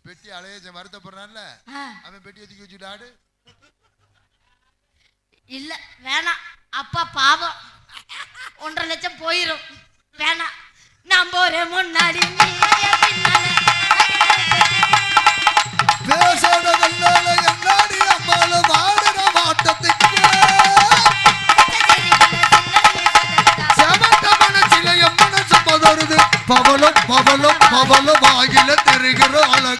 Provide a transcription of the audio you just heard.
பெட்டி அலைய வருத்தப்படுறான்ல, அவன் பெட்டியை தூக்கி வச்சுட்டு ஆடு. இல்ல வேணாம், அப்பா பாவம் 1.5 லட்சம் போயிரும். வேணாம், நான் போறேன் முன்னாடி பேசாததல்லால என்னாடி அம்மாளும் ஆடுற மாட்டத்துக்கு செவந்த மனசில என் மனசு பதறுது. பவலும் பவலும் பவலும் ஆகில தெரிகிற அழகு.